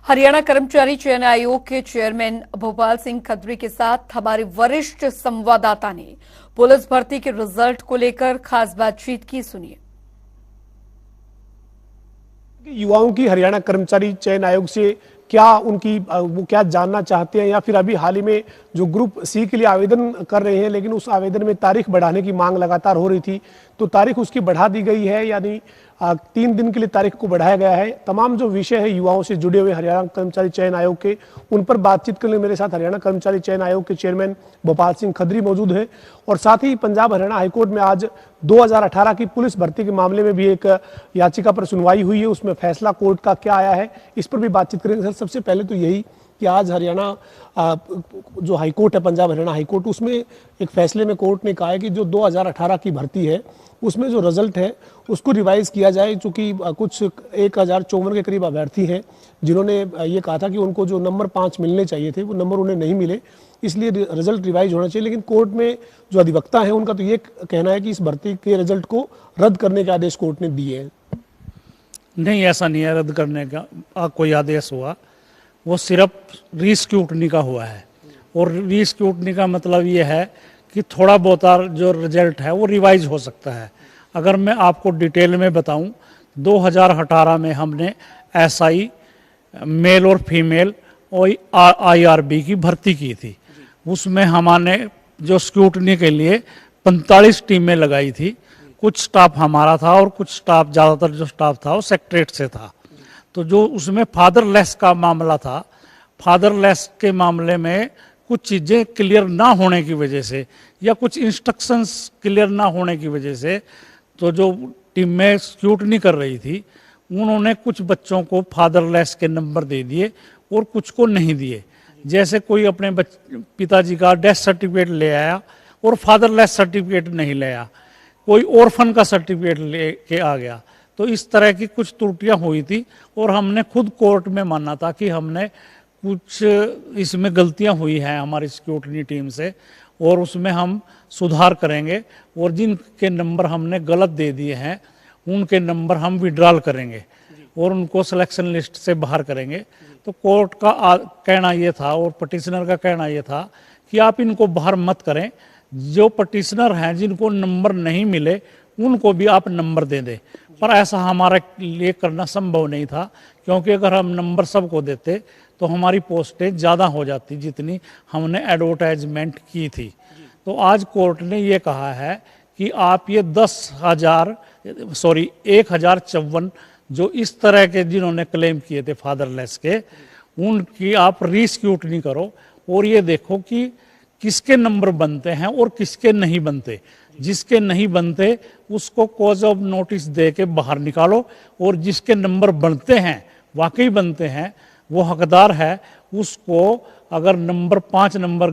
हरियाणा कर्मचारी चयन आयोग के चेयरमैन भोपाल सिंह खत्री के साथ हमारे वरिष्ठ संवाददाता ने पुलिस भर्ती के रिजल्ट को लेकर खास बातचीत की। सुनिए। युवाओं की हरियाणा कर्मचारी चयन आयोग से क्या वो क्या जानना चाहते हैं, या फिर अभी हाल ही में जो ग्रुप सी के लिए आवेदन कर रहे हैं, लेकिन उस आवेदन में तारीख बढ़ाने की मांग लगातार हो रही थी, तो तारीख उसकी बढ़ा दी गई है, यानी 3 दिन के लिए तारीख को बढ़ाया गया है। तमाम जो विषय है युवाओं से जुड़े हुए हरियाणा कर्मचारी चयन आयोग के, उन पर बातचीत करने मेरे साथ हरियाणा कर्मचारी चयन आयोग के चेयरमैन भोपाल सिंह खत्री मौजूद है, और साथ ही पंजाब हरियाणा हाईकोर्ट में आज 2018 की पुलिस भर्ती के मामले में भी एक याचिका पर सुनवाई हुई है, उसमें फैसला कोर्ट का क्या आया है, इस पर भी बातचीत करेंगे। सर, सबसे पहले तो यही कि आज हरियाणा जो हाईकोर्ट है, पंजाब हरियाणा हाईकोर्ट, उसमें एक फैसले में कोर्ट ने कहा है कि जो 2018 की भर्ती है उसमें जो रिजल्ट है उसको रिवाइज किया जाए, चूंकि कुछ 1054 के करीब अभ्यर्थी हैं जिन्होंने ये कहा था कि उनको जो नंबर 5 मिलने चाहिए थे वो नंबर उन्हें नहीं मिले, इसलिए रिजल्ट रिवाइज होना चाहिए। लेकिन कोर्ट में जो अधिवक्ता है उनका तो ये कहना है कि इस भर्ती के रिजल्ट को रद्द करने के आदेश कोर्ट ने दिए हैं। नहीं, ऐसा नहीं है, रद्द करने का कोई आदेश हुआ, वो सिर्फ रीस्क्रूटनी का हुआ है। और रीस्क्रूटनी का मतलब ये है कि थोड़ा बहुत जो रिजल्ट है वो रिवाइज हो सकता है। अगर मैं आपको डिटेल में बताऊं, 2018 में हमने एसआई मेल और फीमेल और आईआरबी की भर्ती की थी। उसमें हमने जो स्क्रूटनी के लिए 45 टीमें लगाई थी। कुछ स्टाफ हमारा था और कुछ स्टाफ, ज़्यादातर जो स्टाफ था वो सेक्रेटरीट से था। तो जो उसमें फादरलेस का मामला था, फादरलेस के मामले में कुछ चीज़ें क्लियर ना होने की वजह से या कुछ इंस्ट्रक्शंस क्लियर ना होने की वजह से, तो जो टीम में स्क्रूटनी कर रही थी उन्होंने कुछ बच्चों को फादरलेस के नंबर दे दिए और कुछ को नहीं दिए। जैसे कोई अपने पिताजी का डेथ सर्टिफिकेट ले आया और फादरलेस सर्टिफिकेट नहीं ले आया, कोई ऑर्फन का सर्टिफिकेट ले के आ गया। तो इस तरह की कुछ त्रुटियां हुई थी और हमने खुद कोर्ट में माना था कि हमने कुछ इसमें गलतियां हुई हैं हमारी स्क्रूटनी टीम से, और उसमें हम सुधार करेंगे और जिनके नंबर हमने गलत दे दिए हैं उनके नंबर हम विड्रॉल करेंगे और उनको सिलेक्शन लिस्ट से बाहर करेंगे। तो कोर्ट का कहना ये था और पटिशनर का कहना ये था कि आप इनको बाहर मत करें, जो पटिशनर हैं जिनको नंबर नहीं मिले उनको भी आप नंबर दे दें। पर ऐसा हमारे लिए करना संभव नहीं था, क्योंकि अगर हम नंबर सबको देते तो हमारी पोस्टें ज़्यादा हो जाती जितनी हमने एडवर्टाइजमेंट की थी। तो आज कोर्ट ने ये कहा है कि आप ये 1054 जो इस तरह के जिन्होंने क्लेम किए थे फादरलेस के, उनकी आप रीस्क्रूटनी करो और ये देखो कि किसके नंबर बनते हैं और किसके नहीं बनते। जिसके नहीं बनते उसको कॉज ऑफ नोटिस दे के बाहर निकालो, और जिसके नंबर बनते हैं, वाकई बनते हैं, वो हकदार है, उसको अगर नंबर 5 नंबर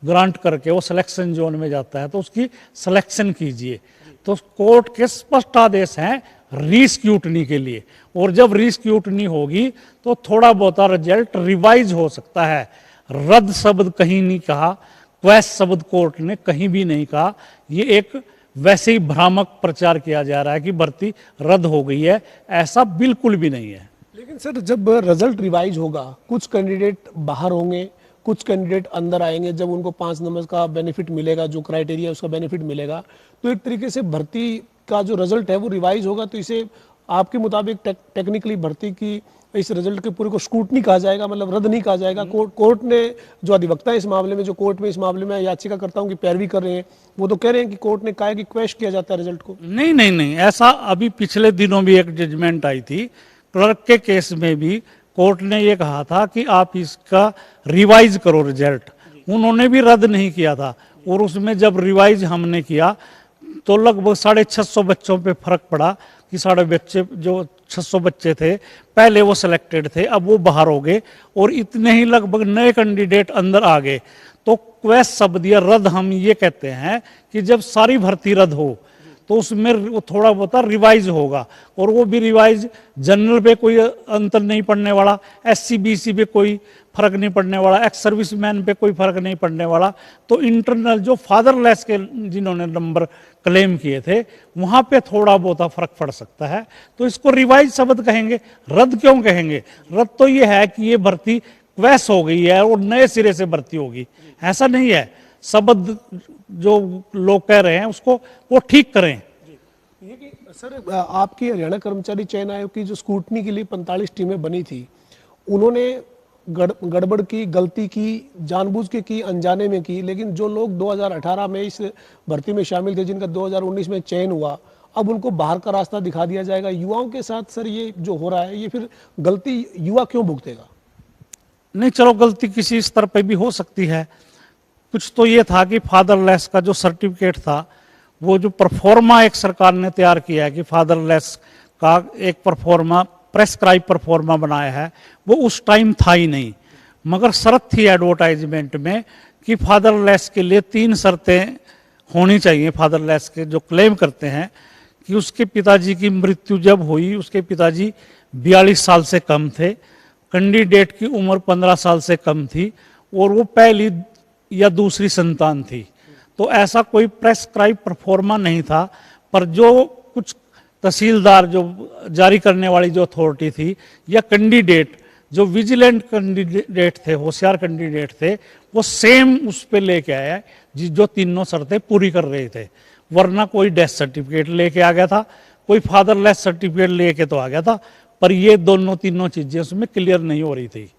ग्रांट करके वो सिलेक्शन जोन में जाता है तो उसकी सिलेक्शन कीजिए। तो कोर्ट के स्पष्ट आदेश हैं रीस्क्रूटनी के लिए, और जब रीस्क्रूटनी होगी तो थोड़ा बहुत रिजल्ट रिवाइज हो सकता है। रद्द शब्द कहीं नहीं कहा, क्वेश्चन शब्द कोर्ट ने कहीं भी नहीं कहा। ये एक वैसे ही भ्रामक प्रचार किया जा रहा है कि भर्ती रद्द हो गई है, ऐसा बिल्कुल भी नहीं है। लेकिन सर, जब रिजल्ट रिवाइज होगा, कुछ कैंडिडेट बाहर होंगे, कुछ कैंडिडेट अंदर आएंगे, जब उनको 5 नंबर का बेनिफिट मिलेगा, जो क्राइटेरिया उसका बेनिफिट मिलेगा, तो एक तरीके से भर्ती का जो रिजल्ट है वो रिवाइज होगा। तो इसे आपके मुताबिक टेक्निकली भर्ती की इस रिजल्ट के पूरे को स्क्रूटनी कहा जाएगा, मतलब रद्द नहीं कहा जाएगा। कोर्ट ने जो अधिवक्ता है इस मामले में, जो कोर्ट में इस मामले में याचिकाकर्ताओं की पैरवी कर रहे हैं, वो तो कह रहे हैं कि कोर्ट ने कहा है कि क्वेश्चन किया जाता है रिजल्ट को। नहीं नहीं नहीं, ऐसा अभी पिछले दिनों भी एक जजमेंट आई थी क्लर्क के केस में भी कोर्ट ने ये कहा था कि आप इसका रिवाइज करो रिजल्ट। उन्होंने भी रद्द नहीं किया था, और उसमें जब रिवाइज हमने किया तो लगभग 650 बच्चों पे फर्क पड़ा कि साढ़े बच्चे जो 600 बच्चे थे पहले वो सिलेक्टेड थे, अब वो बाहर हो गए और इतने ही लगभग नए कैंडिडेट अंदर आ गए। तो क्वेश्चन शब्द या रद्द हम ये कहते हैं कि जब सारी भर्ती रद्द हो तो उसमें वो थोड़ा बहुत रिवाइज होगा, और वो भी रिवाइज जनरल पे कोई अंतर नहीं पड़ने वाला, SC BC पे कोई फर्क नहीं पड़ने वाला, एक्स सर्विसमैन पे कोई फर्क नहीं पड़ने वाला। तो इंटरनल जो फादरलेस के जिन्होंने नंबर क्लेम किए थे वहां पे थोड़ा बहुत फर्क पड़ सकता है, तो इसको रिवाइज शब्द कहेंगे। रद्द क्यों कहेंगे? रद्द तो ये है कि ये भर्ती क्वैश हो गई है और नए सिरे से भर्ती होगी, ऐसा नहीं है। शब्द जो लोग कह रहे हैं उसको वो ठीक करें। ये कि सर आपकी हरियाणा कर्मचारी चयन आयोग की जो स्क्रूटनी के लिए 45 टीमें बनी थी, उन्होंने गड़बड़ की, गलती की, जानबूझ के की, अनजाने में की, लेकिन जो लोग 2018 में इस भर्ती में शामिल थे, जिनका 2019 में चयन हुआ, अब उनको बाहर का रास्ता दिखा दिया जाएगा। युवाओं के साथ सर ये जो हो रहा है, ये फिर गलती युवा क्यों भुगतेगा? नहीं, चलो गलती किसी स्तर पे भी हो सकती है। कुछ तो ये था कि फादरलेस का जो सर्टिफिकेट था, वो जो परफॉर्मा एक सरकार ने तैयार किया है कि फादरलेस का एक परफॉर्मा, प्रेस्क्राइब परफॉर्मा बनाया है, वो उस टाइम था ही नहीं। मगर शर्त थी एडवर्टाइजमेंट में कि फादरलेस के लिए 3 शर्तें होनी चाहिए। फादरलेस के जो क्लेम करते हैं कि उसके पिताजी की मृत्यु जब हुई, उसके पिताजी 42 साल से कम थे, कैंडिडेट की उम्र 15 साल से कम थी, और वो पहली या दूसरी संतान थी। तो ऐसा कोई प्रेस्क्राइब परफॉर्मा नहीं था। पर जो कुछ तहसीलदार, जो जारी करने वाली जो अथॉरिटी थी, या कैंडिडेट जो विजिलेंट कैंडिडेट थे, होशियार कैंडिडेट थे, वो सेम उस पे लेके आया जो तीनों शर्तें पूरी कर रहे थे। वरना कोई डेथ सर्टिफिकेट लेके आ गया था, कोई फादरलेस सर्टिफिकेट लेके तो आ गया था, पर ये दोनों तीनों चीजें उसमें क्लियर नहीं हो रही थी।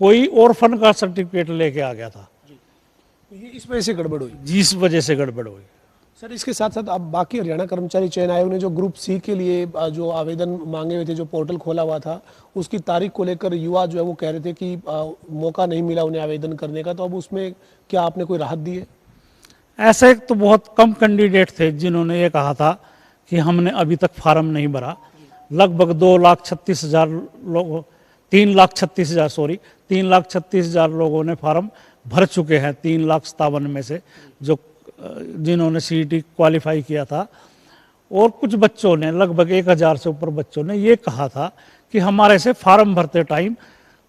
कोई ऑर्फन का सर्टिफिकेट लेके आ गया था, ये इस वजह से गड़बड़ हुई। जिस वजह से गड़बड़ हुई। सर इसके साथ साथ अब बाकी हरियाणा कर्मचारी चयन आयोग ने जो ग्रुप सी के लिए जो आवेदन मांगे हुए थे, जो पोर्टल खोला हुआ था, उसकी तारीख को लेकर युवा जो है वो कह रहे थे कि मौका नहीं मिला उन्हें आवेदन करने का। तो अब उसमें क्या आपने कोई राहत दी है? ऐसे तो बहुत कम कैंडिडेट थे जिन्होंने ये कहा था कि हमने अभी तक फार्म नहीं भरा। लगभग 2,36,000 लोग, 3,36,000 लोगों ने फार्म भर चुके हैं। 3,57,000 में से जो जिन्होंने CET क्वालिफाई किया था। और कुछ बच्चों ने, लगभग 1,000 से ऊपर बच्चों ने ये कहा था कि हमारे से फार्म भरते टाइम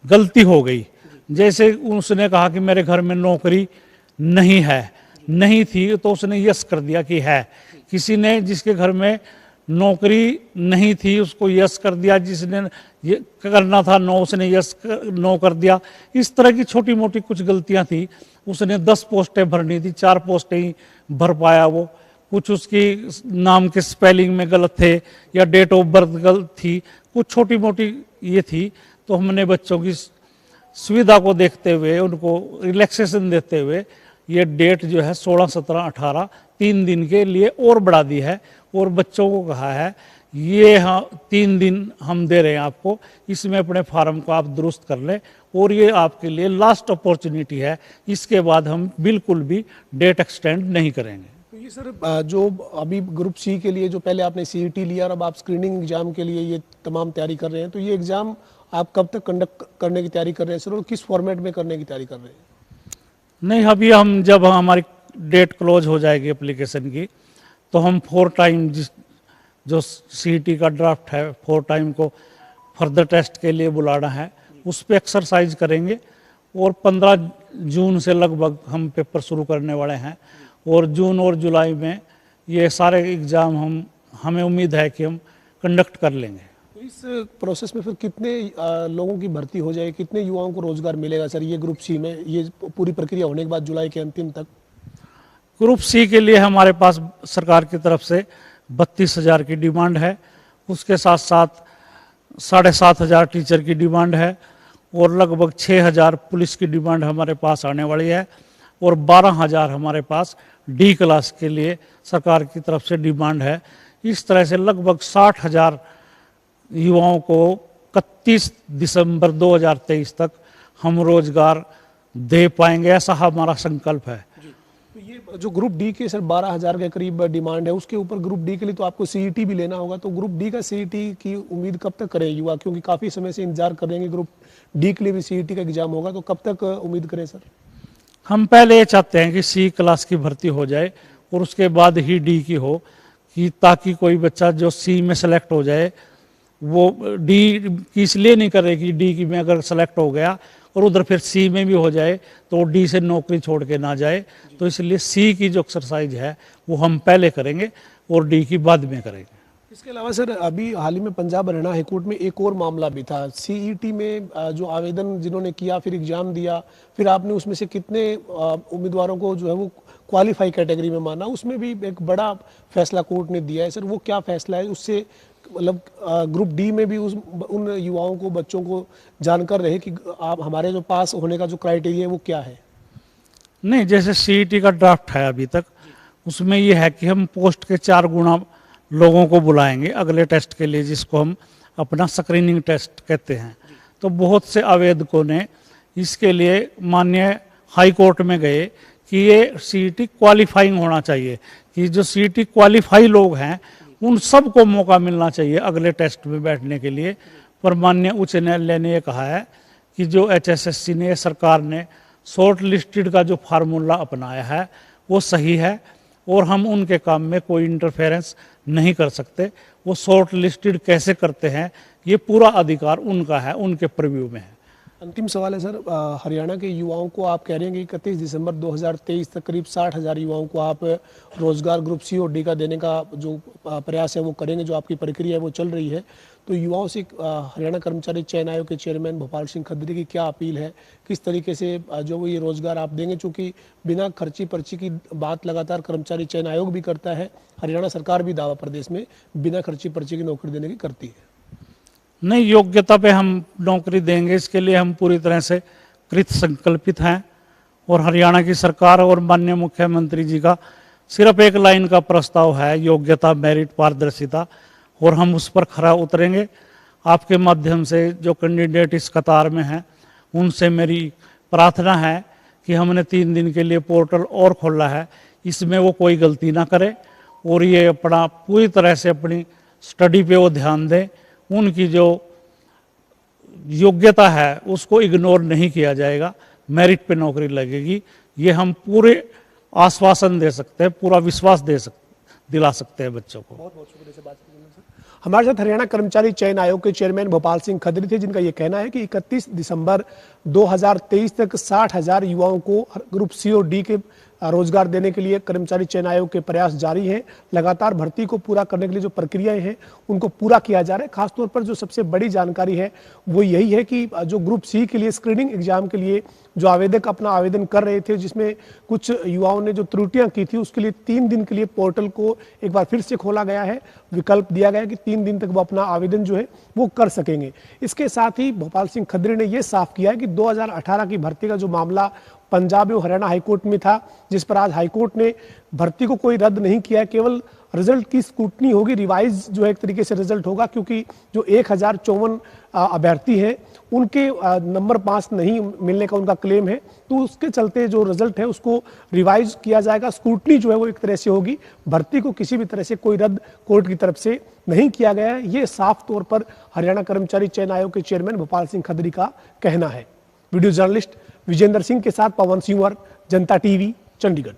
गलती हो गई। जैसे उसने कहा कि मेरे घर में नौकरी नहीं है, नहीं थी, तो उसने यस कर दिया कि है। किसी ने जिसके घर में नौकरी नहीं थी उसको यस कर दिया, जिसने ये करना था नो, उसने यस नो कर दिया। इस तरह की छोटी मोटी कुछ गलतियां थी। उसने 10 पोस्टें भरनी थी, 4 पोस्टें ही भर पाया वो। कुछ उसकी नाम के स्पेलिंग में गलत थे, या डेट ऑफ बर्थ गलत थी, कुछ छोटी मोटी ये थी। तो हमने बच्चों की सुविधा को देखते हुए, उनको रिलैक्सेशन देते हुए, ये डेट जो है 16, 17, 18 3 दिन के लिए और बढ़ा दी है। और बच्चों को कहा है ये 3 दिन हम दे रहे हैं आपको, इसमें अपने फार्म को आप दुरुस्त कर लें, और ये आपके लिए लास्ट अपॉर्चुनिटी है। इसके बाद हम बिल्कुल भी डेट एक्सटेंड नहीं करेंगे। तो ये सर जो अभी ग्रुप सी के लिए जो पहले आपने CET लिया और अब आप स्क्रीनिंग एग्जाम के लिए ये तमाम तैयारी कर रहे हैं, तो ये एग्जाम आप कब तक कंडक्ट करने की तैयारी कर रहे हैं सर, और किस फॉर्मेट में करने की तैयारी कर रहे हैं? नहीं, अभी हम जब हमारी डेट क्लोज हो जाएगी एप्लीकेशन की, तो हम 4 टाइम जो CET का ड्राफ्ट है, 4 टाइम को फर्दर टेस्ट के लिए बुलाना है, उस पर एक्सरसाइज करेंगे। और 15 जून से लगभग हम पेपर शुरू करने वाले हैं, और जून और जुलाई में ये सारे एग्ज़ाम हमें उम्मीद है कि हम कंडक्ट कर लेंगे। तो इस प्रोसेस में फिर कितने लोगों की भर्ती हो जाएगी, कितने युवाओं को रोजगार मिलेगा सर ये ग्रुप सी में, ये पूरी प्रक्रिया होने के बाद जुलाई के अंतिम तक? ग्रुप सी के लिए हमारे पास सरकार की तरफ से 32,000 की डिमांड है। उसके साथ साथ 7,500 टीचर की डिमांड है, और लगभग 6,000 पुलिस की डिमांड हमारे पास आने वाली है, और 12,000 हमारे पास D क्लास के लिए सरकार की तरफ से डिमांड है। इस तरह से लगभग 60,000 युवाओं को 31 दिसंबर 2023 तक हम रोजगार दे पाएंगे, ऐसा हमारा संकल्प है। तो ये जो ग्रुप डी के सर 12,000 के करीब डिमांड है, उसके ऊपर ग्रुप डी के लिए तो आपको CET भी लेना होगा। तो ग्रुप डी का CET की उम्मीद कब तक करें युवा, क्योंकि काफ़ी समय से इंतजार कर रहे हैं कि ग्रुप डी के लिए भी CET का एग्जाम होगा, तो कब तक उम्मीद करें सर? हम पहले ये चाहते हैं कि C क्लास की भर्ती हो जाए, और उसके बाद ही D की हो, कि ताकि कोई बच्चा जो सी में सेलेक्ट हो जाए वो डी की इसलिए नहीं करे कि डी की में अगर सेलेक्ट हो गया और उधर फिर सी में भी हो जाए तो डी से नौकरी छोड़ के ना जाए। तो इसलिए सी की जो एक्सरसाइज है वो हम पहले करेंगे और डी की बाद में करेंगे। इसके अलावा सर अभी हाल ही में पंजाब हरियाणा हाईकोर्ट में एक और मामला भी था, सीईटी में जो आवेदन जिन्होंने किया फिर एग्जाम दिया, फिर आपने उसमें से कितने उम्मीदवारों को जो है वो क्वालिफाई कैटेगरी में माना, उसमें भी एक बड़ा फैसला कोर्ट ने दिया है। सर वो क्या फैसला है, उससे मतलब ग्रुप डी में भी उन युवाओं को बच्चों को जानकर रहे कि आप हमारे जो पास होने का जो क्राइटेरिया है वो क्या है? नहीं, जैसे सीईटी का ड्राफ्ट है अभी तक, उसमें ये है कि हम पोस्ट के 4 गुना लोगों को बुलाएंगे अगले टेस्ट के लिए, जिसको हम अपना स्क्रीनिंग टेस्ट कहते हैं। तो बहुत से आवेदकों ने इसके लिए माननीय हाई कोर्ट में गए कि ये सीईटी क्वालिफाइंग होना चाहिए, कि जो सीईटी क्वालिफाई लोग हैं उन सबको मौका मिलना चाहिए अगले टेस्ट में बैठने के लिए। पर माननीय उच्च न्यायालय ने ये कहा है कि जो एचएसएससी ने, सरकार ने शॉर्ट लिस्टेड का जो फार्मूला अपनाया है वो सही है और हम उनके काम में कोई इंटरफेरेंस नहीं कर सकते। वो शॉर्ट लिस्टेड कैसे करते हैं ये पूरा अधिकार उनका है, उनके प्रीव्यू में है। अंतिम सवाल है सर, हरियाणा के युवाओं को आप कह रहे हैं कि 31 दिसंबर 2023 तक करीब 60,000 युवाओं को आप रोजगार ग्रुप सी और डी का देने का जो प्रयास है वो करेंगे, जो आपकी प्रक्रिया है वो चल रही है। तो युवाओं से हरियाणा कर्मचारी चयन आयोग के चेयरमैन भोपाल सिंह खत्री की क्या अपील है, किस तरीके से जो वो ये रोजगार आप देंगे, चूँकि बिना खर्ची पर्ची की बात लगातार कर्मचारी चयन आयोग भी करता है, हरियाणा सरकार भी दावा प्रदेश में बिना खर्ची पर्ची की नौकरी देने की करती है? नहीं, योग्यता पे हम नौकरी देंगे, इसके लिए हम पूरी तरह से कृत संकल्पित हैं। और हरियाणा की सरकार और माननीय मुख्यमंत्री जी का सिर्फ एक लाइन का प्रस्ताव है, योग्यता, मेरिट, पारदर्शिता, और हम उस पर खरा उतरेंगे। आपके माध्यम से जो कैंडिडेट इस कतार में हैं उनसे मेरी प्रार्थना है कि हमने 3 दिन के लिए पोर्टल और खोला है, इसमें वो कोई गलती ना करे और ये अपना पूरी तरह से अपनी स्टडी पे वो ध्यान दें। उनकी जो योग्यता है उसको इग्नोर नहीं किया जाएगा, मेरिट पे नौकरी लगेगी, ये हम पूरे आश्वासन दे सकते हैं, पूरा विश्वास दिला सकते हैं बच्चों को। बहुत बहुत शुक्रिया से बात करने में। हमारे साथ हरियाणा कर्मचारी चयन आयोग के चेयरमैन भोपाल सिंह खत्री थे, जिनका यह कहना है कि 31 दिसंबर 2023 तक 60,000 युवाओं को ग्रुप सी और डी के रोजगार देने के लिए कर्मचारी चयन आयोग के प्रयास जारी हैं। लगातार भर्ती को पूरा करने के लिए जो प्रक्रियाएं हैं उनको पूरा किया जा रहा है। खासतौर पर जो सबसे बड़ी जानकारी है वो यही है कि जो ग्रुप सी के लिए स्क्रीनिंग एग्जाम के लिए जो आवेदक अपना आवेदन कर रहे थे, जिसमें कुछ युवाओं ने जो त्रुटियां की थी, उसके लिए 3 दिन के लिए पोर्टल को एक बार फिर से खोला गया है। विकल्प दिया गया है कि 3 दिन तक वो अपना आवेदन जो है वो कर सकेंगे। इसके साथ ही भोपाल सिंह खत्री ने यह साफ किया है कि 2018 की भर्ती का जो मामला पंजाब और हरियाणा हाईकोर्ट में था, जिस पर आज हाईकोर्ट ने भर्ती को कोई रद्द नहीं किया है, केवल रिजल्ट की स्क्रूटनी होगी, रिवाइज जो है एक तरीके से रिजल्ट होगा, क्योंकि जो 1054 अभ्यर्थी हैं उनके नंबर 5 नहीं मिलने का उनका क्लेम है, तो उसके चलते जो रिजल्ट है उसको रिवाइज किया जाएगा। स्क्रूटनी जो है वो एक तरह से होगी, भर्ती को किसी भी तरह से कोई रद्द कोर्ट की तरफ से नहीं किया गया है। ये साफ तौर पर हरियाणा कर्मचारी चयन आयोग के चेयरमैन भोपाल सिंह खत्री का कहना है। वीडियो जर्नलिस्ट विजेंद्र सिंह के साथ पवन सिंह, जनता टीवी, चंडीगढ़।